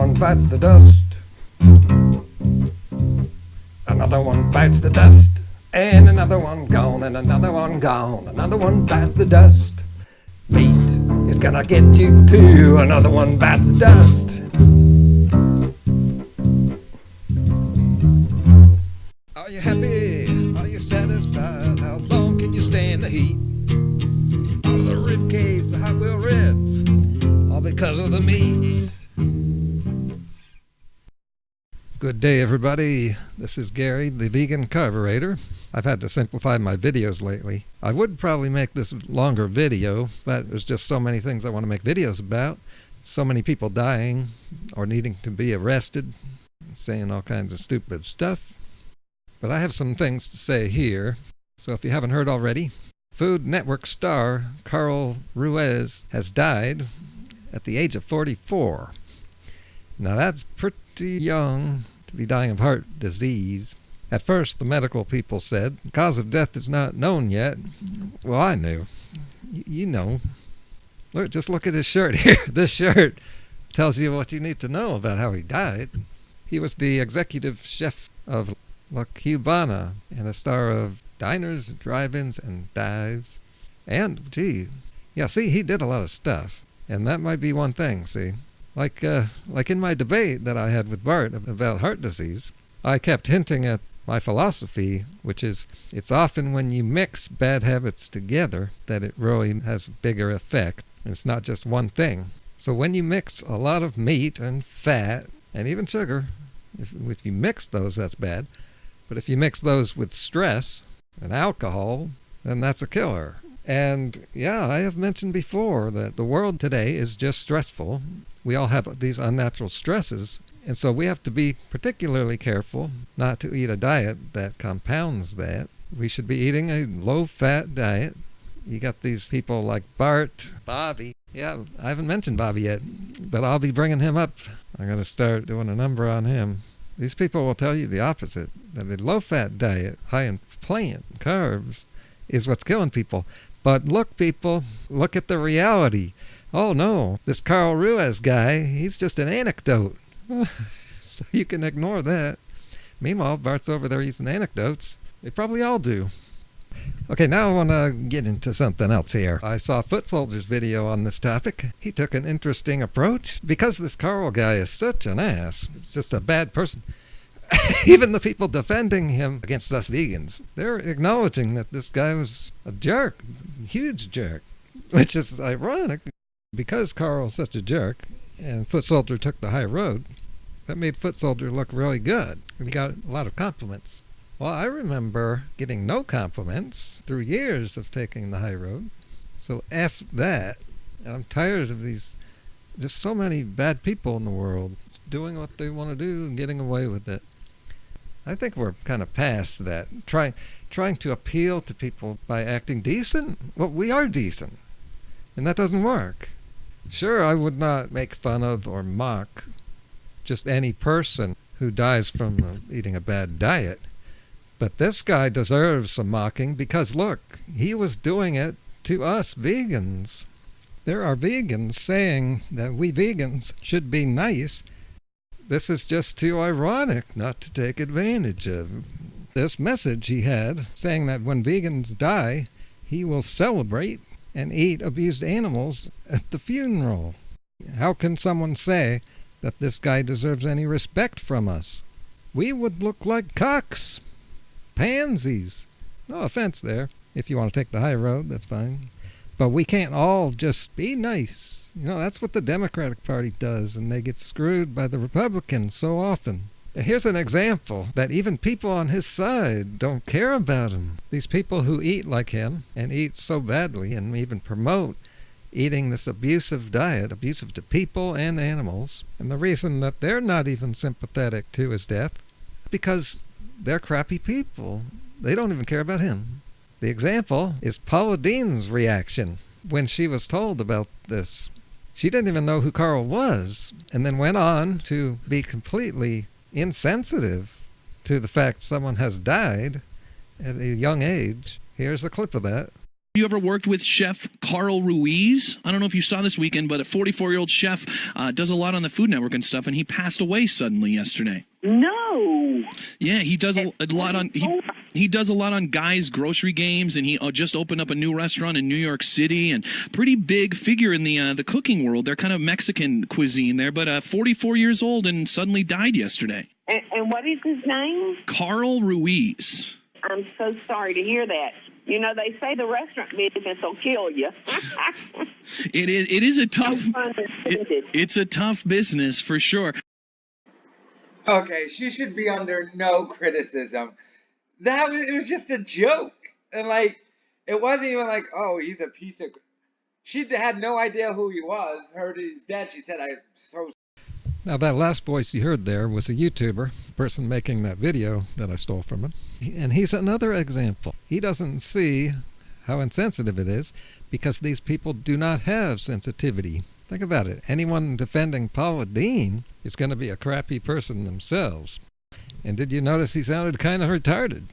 one bites the dust. Another one bites the dust. And another one gone, and another one gone. Another one bites the dust. Meat is gonna get you too. Another one bites the dust. Are you happy? Are you satisfied? How long can you stand the heat? Out of the rib cage, the hot wheel rib, all because of the meat. Good day, everybody. This is Gary, the vegan carburetor. I've had to simplify my videos lately. I would probably make this longer video, but there's just so many things I want to make videos about. So many people dying or needing to be arrested, saying all kinds of stupid stuff. But I have some things to say here. So if you haven't heard already, Food Network star Carl Ruiz has died at the age of 44. Now that's pretty young to be dying of heart disease. At first, the medical people said the cause of death is not known yet. Well, I knew. You know. Just look at his shirt here. This shirt tells you what you need to know about how he died. He was the executive chef of La Cubana and a star of diners, drive-ins, and dives. And, see, he did a lot of stuff. And that might be one thing, see. Like in my debate that I had with Bart about heart disease, I kept hinting at my philosophy, which is it's often when you mix bad habits together that it really has a bigger effect. And it's not just one thing. So when you mix a lot of meat and fat and even sugar, if you mix those, that's bad. But if you mix those with stress and alcohol, then that's a killer. And yeah, I have mentioned before that the world today is just stressful. We all have these unnatural stresses. And so we have to be particularly careful not to eat a diet that compounds that. We should be eating a low-fat diet. You got these people like Bart, Bobby. Yeah, I haven't mentioned Bobby yet, but I'll be bringing him up. I'm going to start doing a number on him. These people will tell you the opposite, that a low-fat diet, high in plant, carbs, is what's killing people. But look, people, look at the reality. Oh, no, this Carl Ruiz guy, he's just an anecdote. So you can ignore that. Meanwhile, Bart's over there using anecdotes. They probably all do. Okay, now I want to get into something else here. I saw Foot Soldier's video on this topic. He took an interesting approach. Because this Carl guy is such an ass, he's just a bad person, even the people defending him against us vegans, they're acknowledging that this guy was a jerk, huge jerk, which is ironic because Carl's such a jerk and Foot Soldier took the high road. That made Foot Soldier look really good. He got a lot of compliments. Well, I remember getting no compliments through years of taking the high road. So F that. And I'm tired of these, just so many bad people in the world doing what they want to do and getting away with it. I think we're kind of past that. Trying to appeal to people by acting decent? Well, we are decent. And that doesn't work. Sure, I would not make fun of or mock just any person who dies from eating a bad diet. But this guy deserves some mocking because, look, he was doing it to us vegans. There are vegans saying that we vegans should be nice. This is just too ironic not to take advantage of. This message he had, saying that when vegans die, he will celebrate and eat abused animals at the funeral. How can someone say that this guy deserves any respect from us? We would look like cocks. Pansies. No offense there. If you want to take the high road, that's fine. But we can't all just be nice. You know, that's what the Democratic Party does, and they get screwed by the Republicans so often. Here's an example that even people on his side don't care about him. These people who eat like him and eat so badly and even promote eating this abusive diet, abusive to people and animals. And the reason that they're not even sympathetic to his death, because they're crappy people. They don't even care about him. The example is Paula Deen's reaction when she was told about this. She didn't even know who Carl was, and then went on to be completely insensitive to the fact someone has died at a young age. Here's a clip of that. You ever worked with Chef Carl Ruiz? I don't know if you saw this weekend, but a 44-year-old chef does a lot on the Food Network and stuff, and he passed away suddenly yesterday. No. Yeah, he does a lot on he does a lot on Guy's grocery games, and he just opened up a new restaurant in New York City, and pretty big figure in the cooking world. They're kind of Mexican cuisine there, but 44 years old and suddenly died yesterday. And what is his name? Carl Ruiz. I'm so sorry to hear that. You know, they say the restaurant business will kill you. It is a tough. No pun intended. It's a tough business for sure. Okay, she should be under no criticism. It was just a joke, and it wasn't even like, oh, he's a piece of. She had no idea who he was. Heard he's dead. She said, "I'm so." Now, that last voice you heard there was a YouTuber, person making that video that I stole from him. And he's another example. He doesn't see how insensitive it is because these people do not have sensitivity. Think about it. Anyone defending Paula Deen is going to be a crappy person themselves. And did you notice he sounded kind of retarded?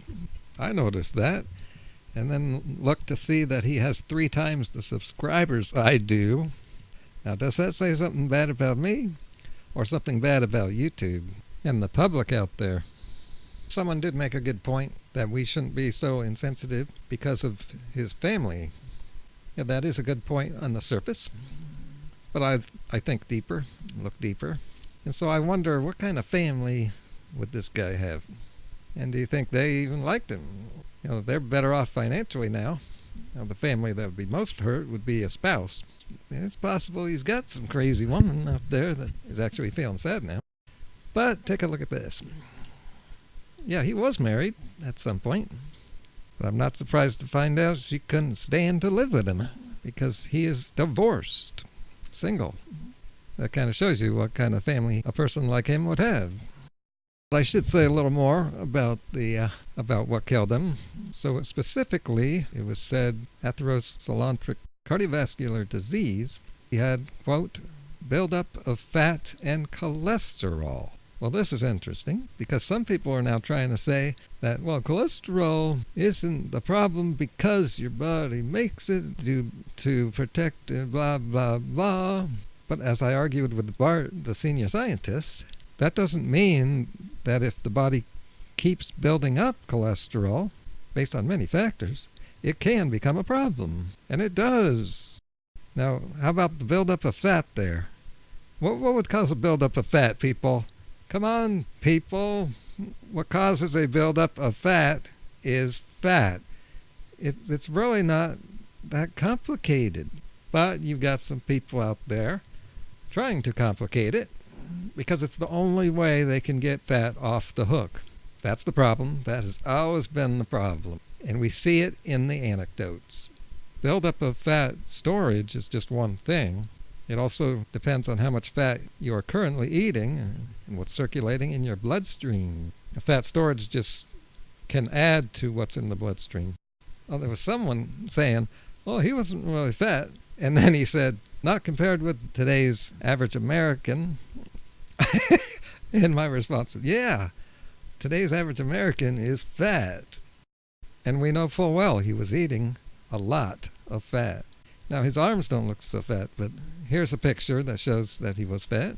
I noticed that. And then look to see that he has 3 times the subscribers I do. Now, does that say something bad about me? Or something bad about YouTube and the public out there? Someone did make a good point that we shouldn't be so insensitive because of his family. Yeah, that is a good point on the surface. But I think deeper, look deeper. And so I wonder, what kind of family would this guy have? And do you think they even liked him? You know, they're better off financially now. Now, the family that would be most hurt would be a spouse. It's possible he's got some crazy woman out there that is actually feeling sad now. But take a look at this. Yeah, he was married at some point. But I'm not surprised to find out she couldn't stand to live with him because he is divorced, single. That kind of shows you what kind of family a person like him would have. I should say a little more about about what killed him. So specifically, it was said atherosclerotic cardiovascular disease. He had, quote, buildup of fat and cholesterol. Well, this is interesting because some people are now trying to say that, well, cholesterol isn't the problem because your body makes it to protect blah, blah, blah. But as I argued with Bart, the senior scientist, that doesn't mean that if the body keeps building up cholesterol, based on many factors, it can become a problem. And it does. Now, how about the buildup of fat there? What would cause a buildup of fat, people? Come on, people. What causes a buildup of fat is fat. It's really not that complicated. But you've got some people out there trying to complicate it because it's the only way they can get fat off the hook. That's the problem. That has always been the problem. And we see it in the anecdotes. Buildup of fat storage is just one thing. It also depends on how much fat you are currently eating and what's circulating in your bloodstream. Fat storage just can add to what's in the bloodstream. Well, there was someone saying, oh, he wasn't really fat. And then he said, not compared with today's average American. And my response was, yeah, today's average American is fat. And we know full well he was eating a lot of fat. Now, his arms don't look so fat, but here's a picture that shows that he was fat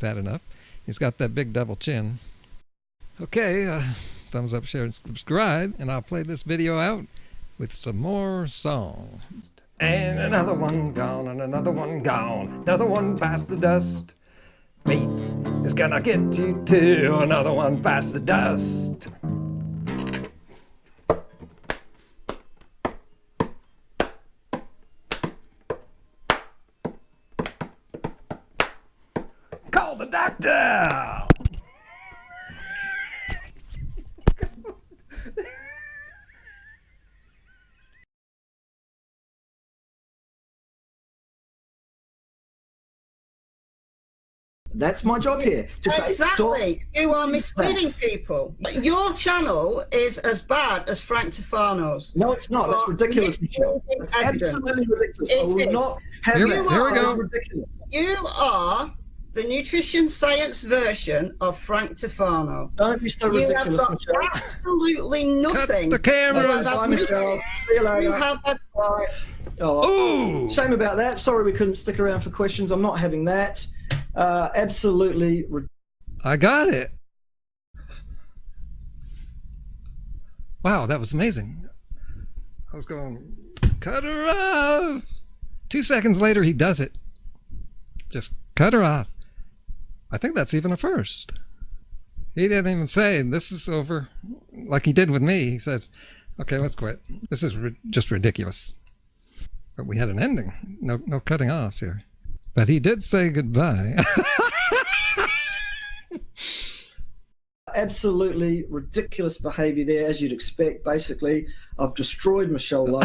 enough. He's got that big double chin. Okay, thumbs up, share, and subscribe, and I'll play this video out with some more song. And another one gone, and another one gone, another one past the dust. Meat is gonna get you too, another one past the dust. Call the doctor! That's my job here. To say, Exactly. You are misleading people. Your channel is as bad as Frank Tefano's. No, it's not. That's ridiculous, Michelle. That's absolutely ridiculous. I will not have Here it. we go. Ridiculous. You are the nutrition science version of Frank Tefano. Don't be so You have ridiculous, got Michelle. absolutely nothing. the cameras. Bye, Michelle. See you later. You have had Bye. Oh, Ooh! shame about that. Sorry we couldn't stick around for questions. I'm not having that. Absolutely. I got it. Wow, that was amazing. I was going, cut her off. 2 seconds later, he does it. Just cut her off. I think that's even a first. He didn't even say, this is over, like he did with me. He says, okay, let's quit. This is just ridiculous. But we had an ending. No cutting off here. But he did say goodbye. Absolutely ridiculous behavior there, as you'd expect. Basically, I've destroyed Michelle Lowe.